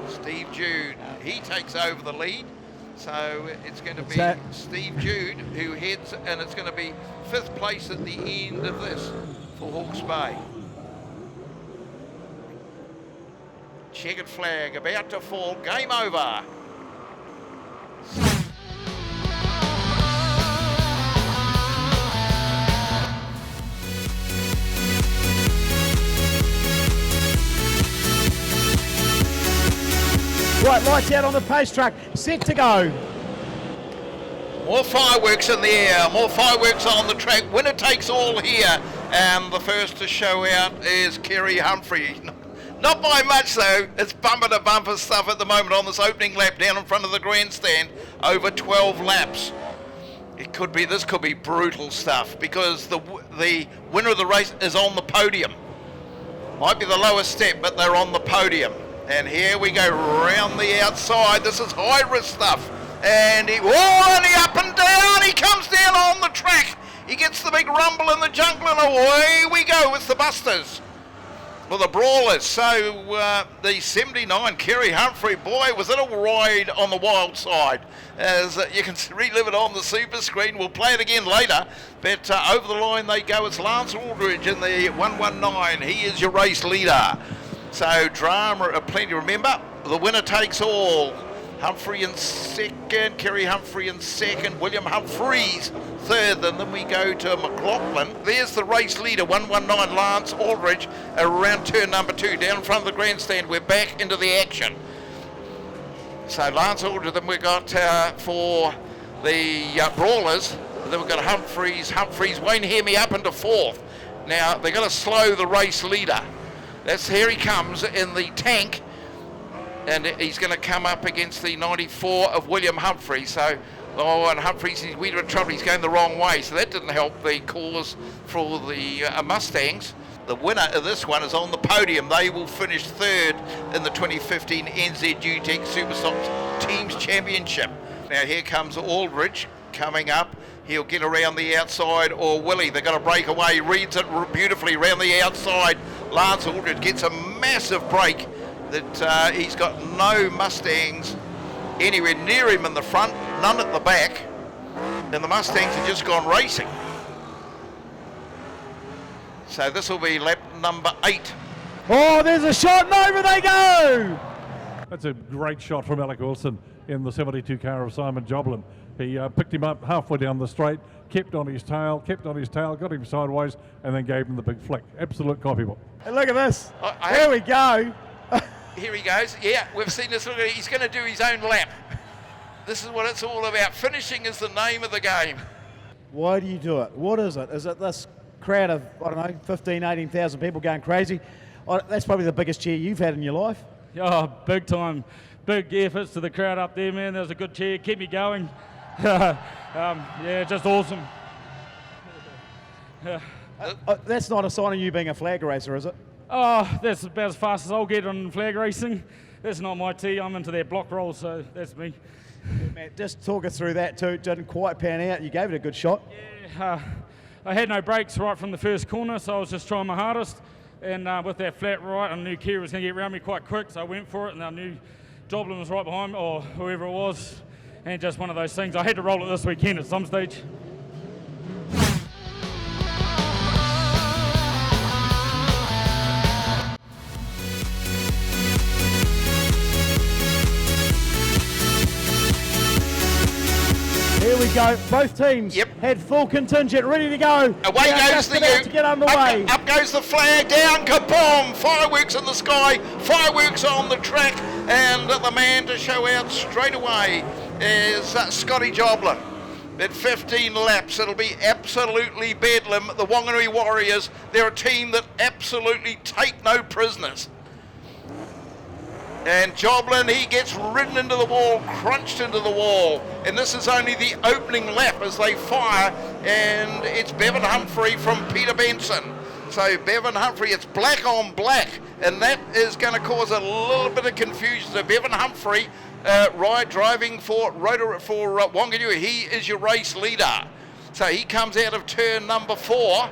Steve Jude, he takes over the lead. So it's going to be Steve Jude who heads, and it's going to be 5th place at the end of this for Hawke's Bay. Checkered flag about to fall, game over. right, lights out on the pace truck, set to go. More fireworks in the air, more fireworks on the track. Winner takes all here. And the first to show out is Kerry Humphrey. Not by much though. It's bumper to bumper stuff at the moment on this opening lap down in front of the grandstand. Over 12 laps. This could be brutal stuff because the winner of the race is on the podium. Might be the lowest step, but they're on the podium. And here we go round the outside. This is high risk stuff. And he up and down. He comes down on the track. He gets the big rumble in the jungle, and away we go with the Busters. Well, the Brawlers. So the 79, Kerry Humphrey, boy, was it a ride on the wild side. As you can relive it on the super screen. We'll play it again later. But over the line they go. It's Lance Aldridge in the 119. He is your race leader. So drama plenty. Remember, the winner takes all. Humphrey in second, Kerry Humphrey in second, William Humphreys third, and then we go to McLaughlin. There's the race leader, 119 Lance Aldridge, around turn number 2, down in front of the grandstand. We're back into the action. So Lance Aldridge, then we've got for the Brawlers, then we've got Humphreys, Wayne Hemi up into 4th. Now, they're going to slow the race leader. Here he comes in the tank. And he's going to come up against the 94 of William Humphrey. So, and Humphreys, he's weird in trouble. He's going the wrong way. So that didn't help the cause for the Mustangs. The winner of this one is on the podium. They will finish 3rd in the 2015 NZ UTEC Superstock Teams Championship. Now here comes Aldridge coming up. He'll get around the outside, or Willie. They're going to break away. He reads it beautifully around the outside. Lance Aldridge gets a massive break. That he's got no Mustangs anywhere near him in the front, none at the back, and the Mustangs have just gone racing. So this will be lap number 8. Oh, there's a shot, and over they go! That's a great shot from Alec Wilson in the 72 car of Simon Joblin. He picked him up halfway down the straight, kept on his tail, got him sideways, and then gave him the big flick. Absolute copybook. Hey, look at this. Here we go. Here he goes. Yeah, we've seen this. Look at it. He's going to do his own lap. This is what it's all about. Finishing is the name of the game. Why do you do it? What is it? Is it this crowd of, 15, 18,000 people going crazy? That's probably the biggest cheer you've had in your life. Oh, big time. Big efforts to the crowd up there, man. There was a good cheer. Keep me going. Yeah, just awesome. That's not a sign of you being a flag racer, is it? Oh, that's about as fast as I'll get on flag racing. That's not my tea. I'm into that block roll, so that's me. Yeah, Matt, just talk us through that too. Didn't quite pan out. You gave it a good shot. Yeah, I had no brakes right from the first corner, so I was just trying my hardest. And with that flat right, I knew Kerry was going to get around me quite quick, so I went for it, and I knew Joblin was right behind me, or whoever it was. And just one of those things. I had to roll it this weekend at some stage. Here we go. Both teams had full contingent ready to go. Away goes the ute. To get underway. Up goes the flag. Down, kaboom! Fireworks in the sky. Fireworks on the track. And the man to show out straight away is Scotty Joblin. At 15 laps, it'll be absolutely bedlam. The Wanganui Warriors, they're a team that absolutely take no prisoners. And Joblin, he gets ridden into the wall, crunched into the wall. And this is only the opening lap as they fire. And it's Bevan Humphrey from Peter Benson. So Bevan Humphrey, it's black on black. And that is going to cause a little bit of confusion. So Bevan Humphrey, driving for Wanganui, he is your race leader. So he comes out of turn number 4.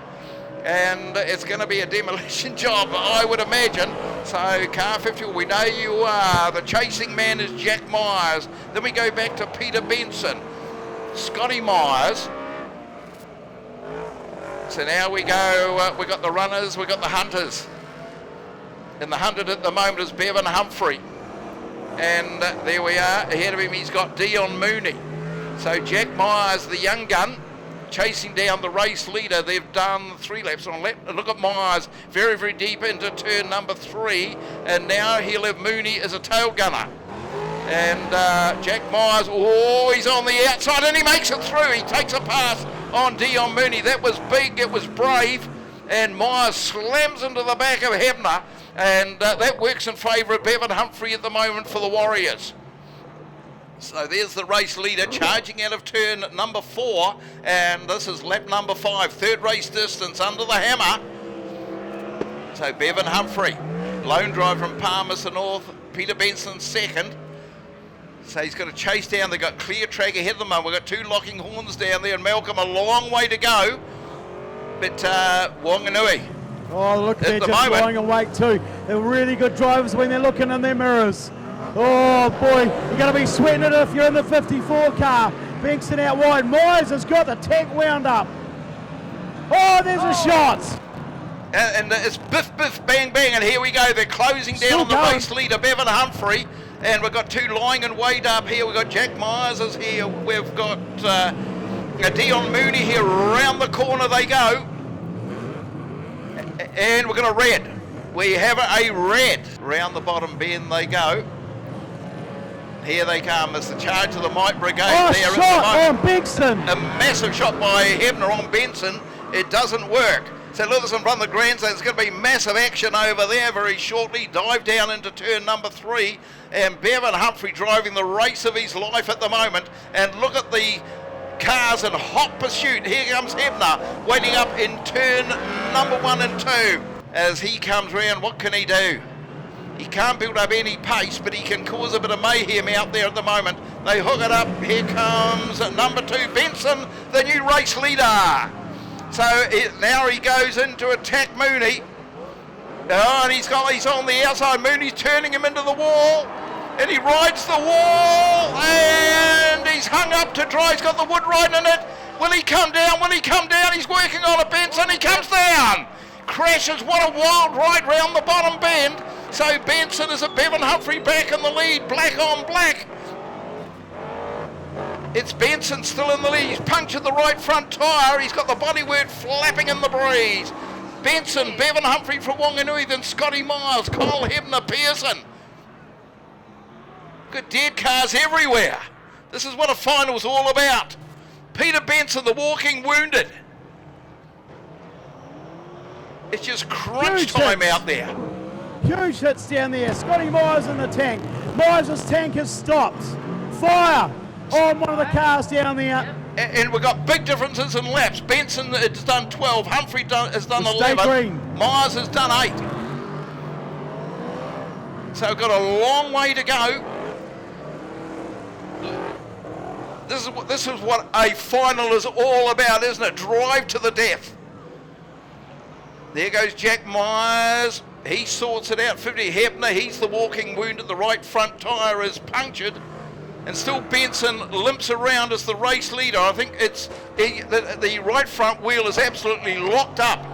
And it's going to be a demolition job, I would imagine. So car 50, we know you are. The chasing man is Jack Myers. Then we go back to Peter Benson, Scotty Myers. So now we go, we got the runners, we got the hunters. And the hunted at the moment is Bevan Humphrey. And there we are, ahead of him he's got Dion Mooney. So Jack Myers, the young gun, chasing down the race leader. They've done 3 laps on lap. Look at Myers, very, very deep into turn number 3. And now he'll have Mooney as a tail gunner. And Jack Myers, oh, he's on the outside and he makes it through. He takes a pass on Dion Mooney. That was big, it was brave. And Myers slams into the back of Hebner. And that works in favour of Bevan Humphrey at the moment for the Warriors. So there's the race leader charging out of turn number 4. And this is lap number 5. Third race distance under the hammer. So Bevan Humphrey, lone drive from Palmerston North. Peter Benson second. So he's going to chase down. They've got clear track ahead of them. We've got 2 locking horns down there, and Malcolm a long way to go. But Wanganui. Oh, look, they're just lying awake too. They're really good drivers when they're looking in their mirrors. Oh boy, you're going to be sweating it if you're in the 54 car. Bankston out wide. Myers has got the tank wound up. Oh, there's a shot. And it's biff, biff, bang, bang, and here we go. They're closing down on the race leader, Bevan Humphrey. And we've got 2 lying in wait up here. We've got Jack Myers is here. We've got Dion Mooney here. Around the corner they go. And we're going to red. We have a red. Round the bottom bend they go. Here they come. It's the charge of the Mike Brigade. Oh, there shot on Benson. A massive shot by Hebner on Benson. It doesn't work. So Lutherson run the grandstand. There's going to be massive action over there very shortly. Dive down into turn number 3. And Bevan Humphrey driving the race of his life at the moment. And look at the cars in hot pursuit. Here comes Hebner waiting up in turn number 1 and 2. As he comes round, what can he do? He can't build up any pace, but he can cause a bit of mayhem out there at the moment. They hook it up. Here comes number 2, Benson, the new race leader. So now he goes in to attack Mooney. Oh, and he's on the outside. Mooney's turning him into the wall. And he rides the wall. And he's hung up to dry. He's got the wood riding in it. Will he come down? Will he come down? He's working on a Benson. He comes down. Crashes. What a wild ride round the bottom bend. So Benson is a Bevan Humphrey back in the lead. Black on black. It's Benson still in the lead. He's punctured the right front tyre. He's got the bodywork flapping in the breeze. Benson, Bevan Humphrey from Wanganui, then Scotty Miles, Kyle Hebner, Pearson. Good dead cars everywhere. This is what a final's all about. Peter Benson, the walking wounded. It's just crunch time out there. Huge hits down there. Scotty Myers in the tank. Myers' tank has stopped. Fire on one of the cars down there. And we've got big differences in laps. Benson has done 12. Humphrey has done 11. Green. Myers has done 8. So we've got a long way to go. This is what a final is all about, isn't it? Drive to the death. There goes Jack Myers. He sorts it out. 50 Hebner. He's the walking wounded. The right front tyre is punctured. And still Benson limps around as the race leader. I think it's the right front wheel is absolutely locked up.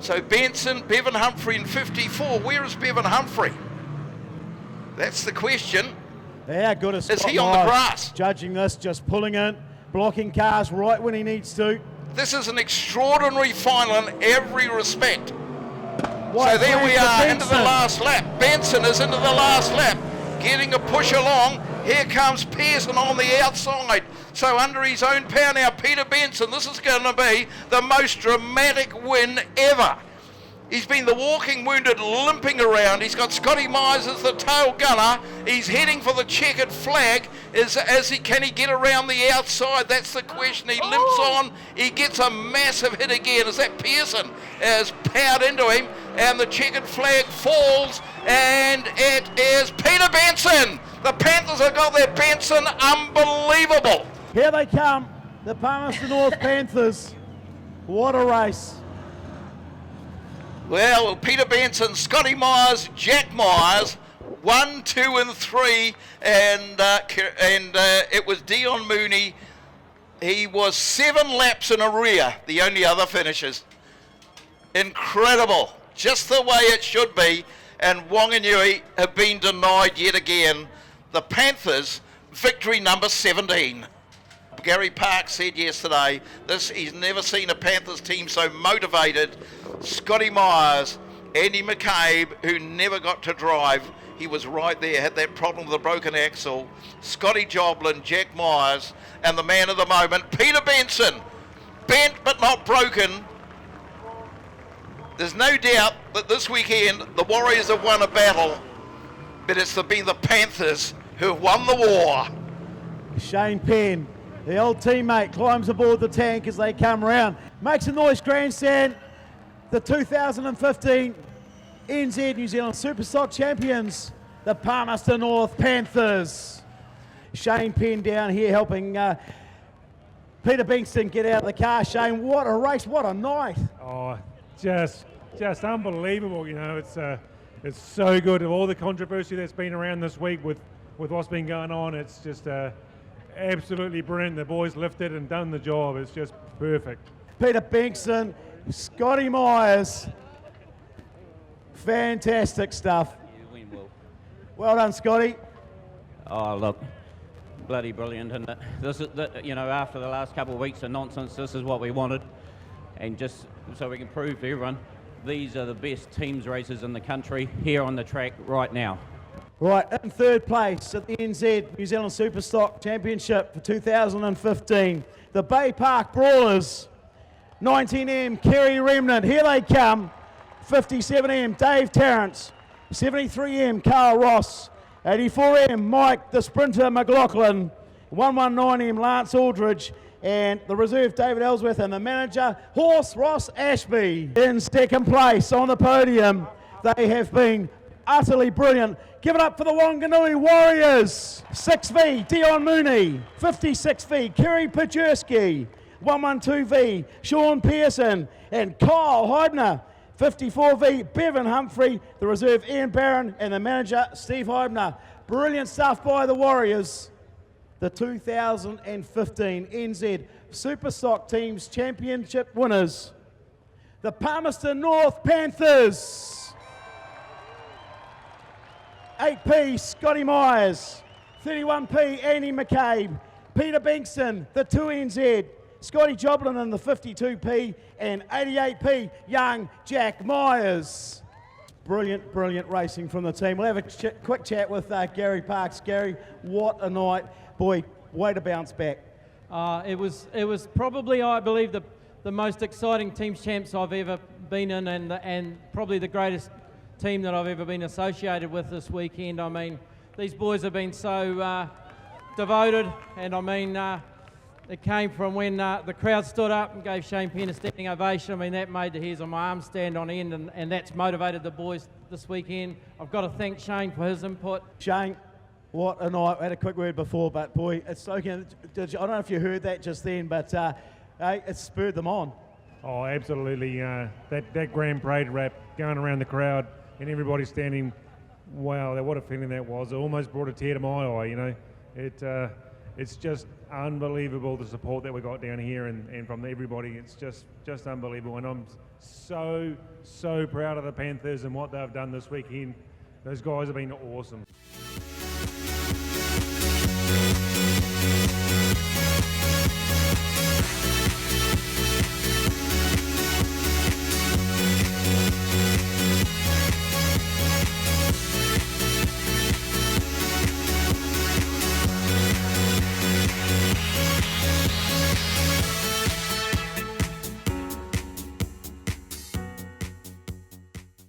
So Benson, Bevan Humphrey in 54. Where is Bevan Humphrey? That's the question. Yeah, good as Is he on the grass? Judging this, just pulling in, blocking cars right when he needs to. This is an extraordinary final in every respect. What so there we are Benson. into the last lap. Benson is into the last lap. Getting a push along. Here comes Pearson on the outside. So under his own power now, Peter Benson. This is going to be the most dramatic win ever. He's been the walking wounded, limping around. He's got Scotty Myers as the tail gunner. He's heading for the checkered flag. Can he get around the outside? That's the question. He limps on. He gets a massive hit again. As that Pearson has powered into him, and the checkered flag falls, and it is Peter Benson. The Panthers have got their Benson. Unbelievable. Here they come, the Palmerston North Panthers. What a race. Well, Peter Benson, Scotty Myers, Jack Myers, 1, 2 and 3, and it was Dion Mooney. He was 7 laps in a rear, the only other finishes. Incredible, just the way it should be, and Wanganui have been denied yet again. The Panthers, victory number 17. Gary Park said yesterday, he's never seen a Panthers team so motivated. Scotty Myers, Andy McCabe, who never got to drive, He was right there, had that problem with the broken axle. Scotty Joblin, Jack Myers, and the man of the moment, Peter Benson. Bent but not broken. There's no doubt that this weekend the Warriors have won a battle, but it's been the Panthers who have won the war. Shane Penn, the old teammate, climbs aboard the tank as they come round. Makes a noise, grandstand. The 2015 NZ New Zealand Superstock champions, the Palmerston North Panthers. Shane Penn down here helping Peter Bingston get out of the car. Shane, what a race, what a night. Oh, just unbelievable, you know. It's so good. Of all the controversy that's been around this week with what's been going on, it's just absolutely brilliant. The boys lifted and done the job. It's just perfect. Peter Bingston, Scotty Myers, fantastic stuff. Well done, Scotty. Oh, look, bloody brilliant, isn't it? This is, you know, after the last couple of weeks of nonsense, this is what we wanted. And just so we can prove to everyone, these are the best teams races in the country here on the track right now. Right, in third place at the NZ New Zealand Superstock Championship for 2015, the Bay Park Brawlers. 19M, Kerry Remnant, here they come. 57M, Dave Tarrant. 73M, Carl Ross. 84M, Mike the Sprinter McLaughlin. 119M, Lance Aldridge. And the reserve, David Ellsworth, and the manager, Horse Ross Ashby. In second place on the podium, they have been utterly brilliant. Give it up for the Wanganui Warriors. 6V, Dion Mooney. 56V, Kerry Pajerski. 112V, Sean Pearson. And Kyle Heibner. 54V, Bevan Humphrey. The reserve, Ian Barron. And the manager, Steve Heibner. Brilliant stuff by the Warriors. The 2015 NZ Superstock Teams Championship winners, the Palmerston North Panthers. 8P, Scotty Myers. 31P, Andy McCabe. Peter Bingston, the 2NZ. Scotty Joblin in the 52P. And 88P, young Jack Myers. Brilliant, brilliant racing from the team. We'll have a quick chat with Gary Parks. Gary, what a night. Boy, way to bounce back. It was probably, I believe, the most exciting teams champs I've ever been in, and probably the greatest team that I've ever been associated with this weekend. I mean, these boys have been so devoted, and I mean, it came from when the crowd stood up and gave Shane Penn a standing ovation. I mean, that made the hairs on my arms stand on end, and that's motivated the boys this weekend. I've got to thank Shane for his input. Shane, what a night. I had a quick word before, but boy, it's so good. I don't know if you heard that just then, but hey, it spurred them on. Oh, absolutely. That Grand Parade rap going around the crowd and everybody standing, wow, what a feeling that was. It almost brought a tear to my eye, you know. It's just unbelievable, the support that we got down here and from everybody. It's just unbelievable. And I'm so proud of the Panthers and what they've done this weekend. Those guys have been awesome.